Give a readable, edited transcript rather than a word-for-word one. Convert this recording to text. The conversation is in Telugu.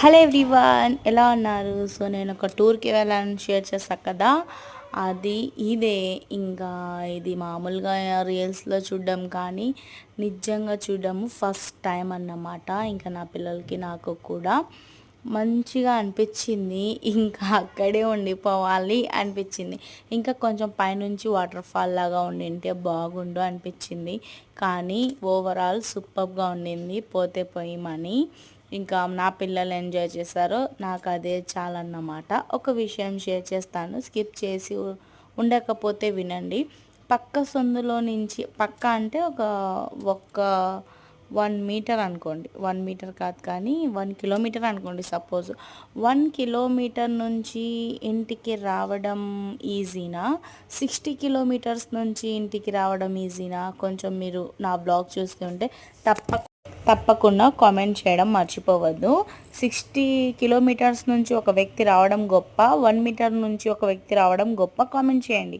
హలో ఎవ్రీవన్, ఎలా ఉన్నారు? సో నేను ఒక టూర్కి వెళ్ళాలని షేర్ చేశా కదా, అది ఇదే. ఇంకా ఇది మామూలుగా రీల్స్లో చూడడం కానీ నిజంగా చూడడము ఫస్ట్ టైం అన్నమాట. ఇంకా నా పిల్లలకి నాకు కూడా మంచిగా అనిపించింది. ఇంకా అక్కడే ఉండిపోవాలి అనిపించింది. ఇంకా కొంచెం పైనుంచి వాటర్ ఫాల్ లాగా ఉండింటే బాగుండు అనిపించింది. కానీ ఓవరాల్ సూపర్గా ఉండింది. పోతే పోయిమని ఇంకా నా పిల్లలు ఎంజాయ్ చేశారో నాకు అదే చాలన్నమాట. ఒక విషయం షేర్ చేస్తాను, స్కిప్ చేసి ఉండకపోతే వినండి. పక్క సందులో నుంచి, పక్క అంటే ఒక 1 మీటర్ అనుకోండి, 1 మీటర్ కాదు కానీ 1 కిలోమీటర్ అనుకోండి. సపోజ్ 1 కిలోమీటర్ నుంచి ఇంటికి రావడం ఈజీనా, 60 కిలోమీటర్స్ నుంచి ఇంటికి రావడం ఈజీనా? కొంచెం మీరు నా బ్లాగ్ చూస్తుంటే తప్పకుండా కామెంట్ చేయడం మర్చిపోవద్దు. 60 కిలోమీటర్స్ నుంచి ఒక వ్యక్తి రావడం గొప్ప, 1 మీటర్ నుంచి ఒక వ్యక్తి రావడం గొప్ప? కామెంట్ చేయండి.